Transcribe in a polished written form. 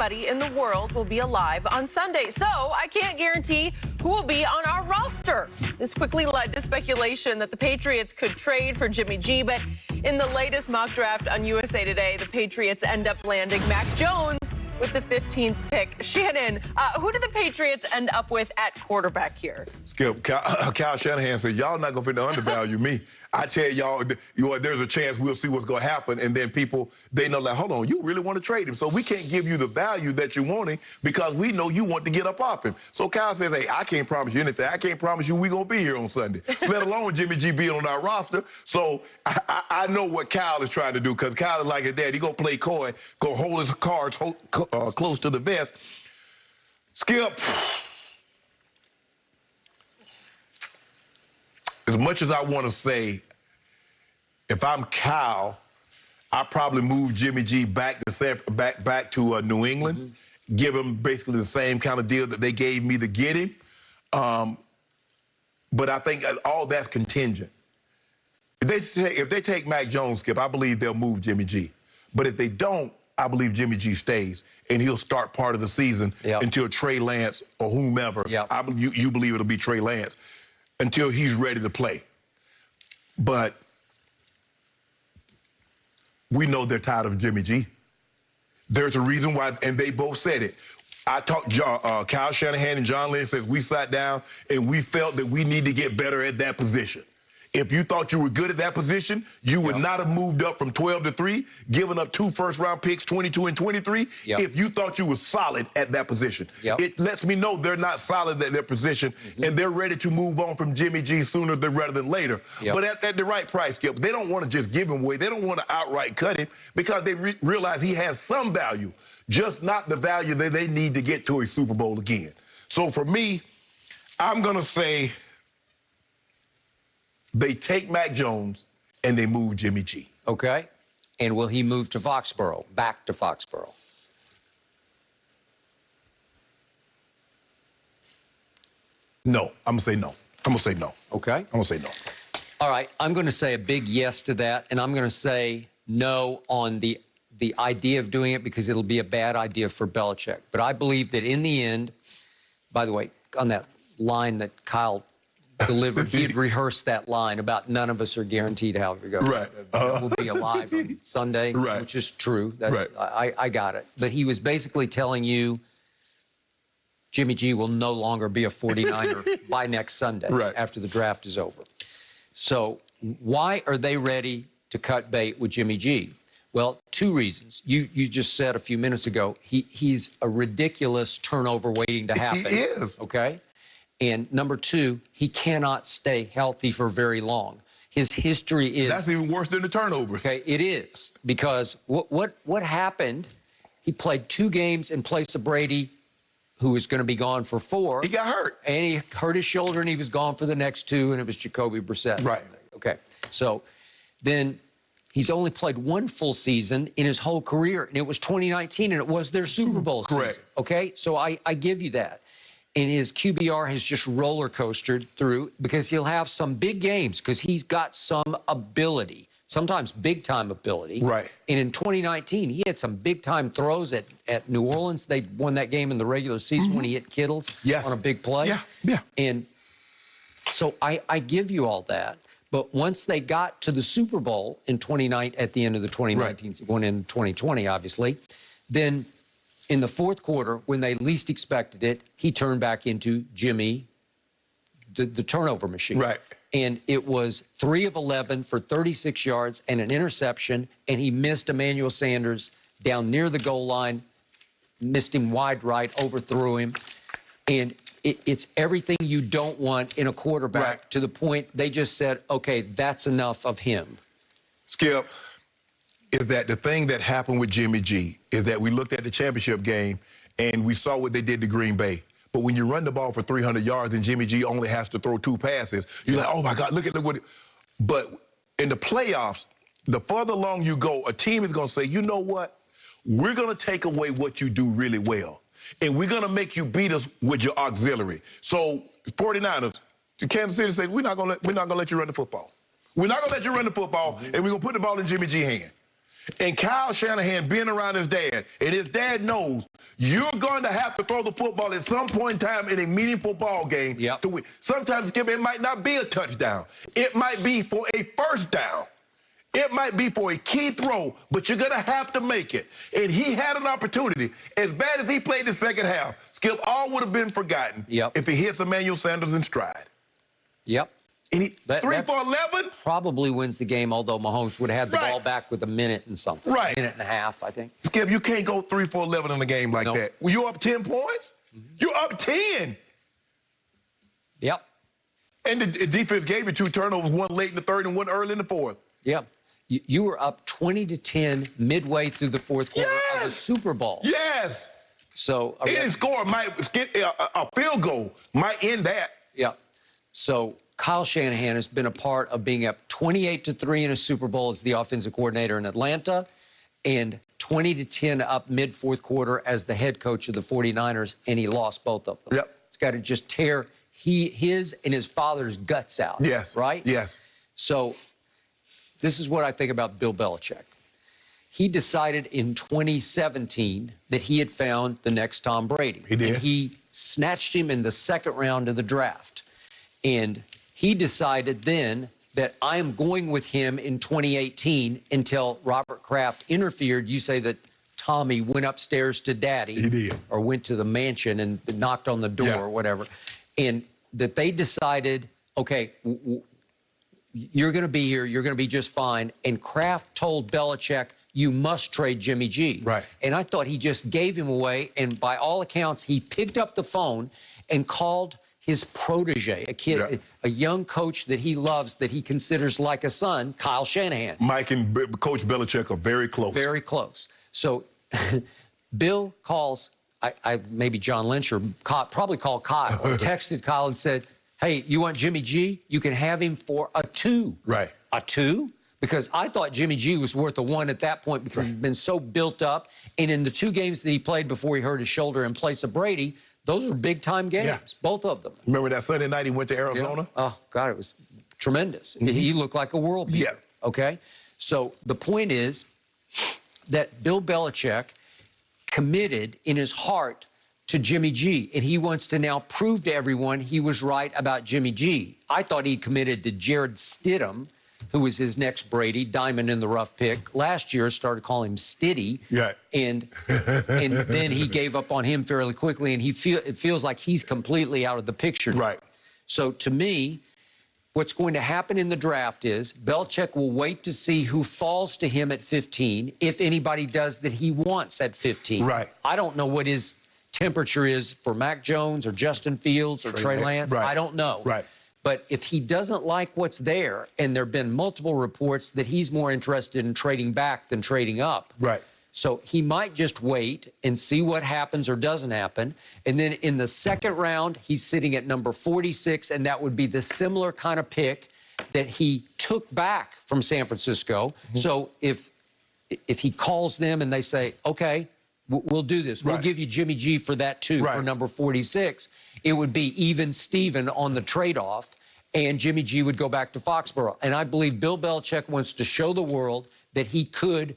Buddy in the world will be alive on Sunday, so I can't guarantee who will be on our roster. This quickly led to speculation that the Patriots could trade for Jimmy G, but in the latest mock draft on USA Today, the Patriots end up landing Mac Jones with the 15th pick. Shannon, who did the Patriots end up with at quarterback here? Skip, Kyle Shanahan said, y'all not going to undervalue me. I tell y'all, there's a chance we'll see what's going to happen. And then people, they know, like, hold on, you really want to trade him. So we can't give you the value that you're wanting because we know you want to get up off him. So Kyle says, hey, I can't promise you anything. I can't promise you we're going to be here on Sunday, let alone Jimmy G being on our roster. So I know what Kyle is trying to do because Kyle is like his dad. He going to play coy, go hold his cards close to the vest. Skip. As much as I want to say, if I'm Kyle, I probably move Jimmy G back to New England, give him basically the same kind of deal that they gave me to get him. But I think all that's contingent. If they take Mac Jones, Skip, I believe they'll move Jimmy G. But if they don't, I believe Jimmy G stays, and he'll start part of the season until Trey Lance or whomever. You believe it'll be Trey Lance until he's ready to play. But we know they're tired of Jimmy G. There's a reason why, and they both said it. I talked, Kyle Shanahan and John Lynch says we sat down and we felt that we need to get better at that position. If you thought you were good at that position, you would not have moved up from 12 to 3, giving up 2 first-round picks, 22 and 23, if you thought you were solid at that position. It lets me know they're not solid at their position, and they're ready to move on from Jimmy G sooner rather than later. But at the right price, Skip, they don't want to just give him away. They don't want to outright cut him because they realize he has some value, just not the value that they need to get to a Super Bowl again. So for me, I'm going to say they take Mac Jones and they move Jimmy G. Okay. And will he move to Foxborough, back to Foxborough? No. I'm going to say no. I'm going to say no. Okay. I'm going to say no. All right. I'm going to say a big yes to that, and I'm going to say no on the idea of doing it because it'll be a bad idea for Belichick. But I believe that in the end, by the way, on that line that Kyle delivered, he had rehearsed that line about none of us are guaranteed how we go. We'll be alive on Sunday, which is true. That's, I got it. But he was basically telling you Jimmy G will no longer be a 49er by next Sunday after the draft is over. So why are they ready to cut bait with Jimmy G? Well, 2 reasons. You just said a few minutes ago, he's a ridiculous turnover waiting to happen. He is. Okay? And number 2, he cannot stay healthy for very long. His history is... That's even worse than the turnovers. Okay, it is. Because what happened, he played 2 games in place of Brady, who was going to be gone for 4. He got hurt. And he hurt his shoulder, and he was gone for the next 2, and it was Jacoby Brissett. Okay, so then he's only played 1 full season in his whole career, and it was 2019, and it was their Super Bowl season. Okay, so I give you that. And his QBR has just roller coastered through because he'll have some big games because he's got some ability, sometimes big-time ability. And in 2019, he had some big-time throws at New Orleans. They won that game in the regular season when he hit Kittles on a big play. And so I give you all that. But once they got to the Super Bowl in 2019, at the end of the 2019, going in 2020, obviously, then in the 4th quarter, when they least expected it, he turned back into Jimmy, the turnover machine. And it was 3 of 11 for 36 yards and an interception, and he missed Emmanuel Sanders down near the goal line, missed him wide right, overthrew him. And it's everything you don't want in a quarterback to the point they just said, okay, that's enough of him. Skip, is that the thing that happened with Jimmy G is that we looked at the championship game and we saw what they did to Green Bay. But when you run the ball for 300 yards and Jimmy G only has to throw 2 passes, you're like, oh, my God, look what it... But in the playoffs, the further along you go, a team is going to say, you know what? We're going to take away what you do really well, and we're going to make you beat us with your auxiliary. So 49ers, Kansas City says, we're not going to let you run the football. We're not going to let you run the football, and we're going to put the ball in Jimmy G's hand. And Kyle Shanahan being around his dad, and his dad knows you're going to have to throw the football at some point in time in a meaningful ball game. Yep. To win. Sometimes, Skip, it might not be a touchdown. It might be for a first down. It might be for a key throw, but you're going to have to make it. And he had an opportunity. As bad as he played the second half, Skip, all would have been forgotten if he hits Emmanuel Sanders in stride. Yep. And he, 3 that for 11? Probably wins the game, although Mahomes would have had the ball back with a minute and something. Right. A minute and a half, I think. Skip, you can't go 3 for 11 in a game like that. Well, you're up 10 points? You're up 10. Yep. And the defense gave you 2 turnovers, one late in the third and one early in the fourth. Yep. You were up 20-10 midway through the fourth quarter of the Super Bowl. Yes. So any score might get a field goal might end that. Yeah. So Kyle Shanahan has been a part of being up 28-3 in a Super Bowl as the offensive coordinator in Atlanta, and 20-10 up mid-fourth quarter as the head coach of the 49ers, and he lost both of them. Yep. It's got to just tear his and his father's guts out. Yes. Right? Yes. So this is what I think about Bill Belichick. He decided in 2017 that he had found the next Tom Brady. He did. And he snatched him in the second round of the draft. And he decided then that I am going with him in 2018 until Robert Kraft interfered. You say that Tommy went upstairs to Daddy. He did. Or went to the mansion and knocked on the door or whatever. And that they decided, okay, you're going to be here. You're going to be just fine. And Kraft told Belichick, you must trade Jimmy G. Right. And I thought he just gave him away. And by all accounts, he picked up the phone and called his protege, a kid, a young coach that he loves, that he considers like a son, Kyle Shanahan. Mike and Coach Belichick are very close. Very close. So Bill calls, maybe John Lynch or probably called Kyle, or texted Kyle and said, hey, you want Jimmy G? You can have him for a 2. Right. A 2? Because I thought Jimmy G was worth a 1 at that point because he's been so built up. And in the 2 games that he played before he hurt his shoulder in place of Brady, those were big-time games, both of them. Remember that Sunday night he went to Arizona? Yeah. Oh, God, it was tremendous. He looked like a world beater. Yeah. Okay? So the point is that Bill Belichick committed in his heart to Jimmy G, and he wants to now prove to everyone he was right about Jimmy G. I thought he committed to Jared Stidham, who was his next Brady, diamond in the rough pick. Last year, started calling him Stiddy. Yeah. And then he gave up on him fairly quickly, and it feels like he's completely out of the picture. Right. So to me, what's going to happen in the draft is Belichick will wait to see who falls to him at 15, if anybody does that he wants at 15. Right. I don't know what his temperature is for Mac Jones or Justin Fields or Trey Lance. Right. I don't know. Right. But if he doesn't like what's there, and there have been multiple reports that he's more interested in trading back than trading up. Right. So he might just wait and see what happens or doesn't happen. And then in the second round, he's sitting at number 46, and that would be the similar kind of pick that he took back from San Francisco. So if he calls them and they say, okay, we'll do this. We'll give you Jimmy G for that too, for number 46. It would be even Steven on the trade-off, and Jimmy G would go back to Foxborough. And I believe Bill Belichick wants to show the world that he could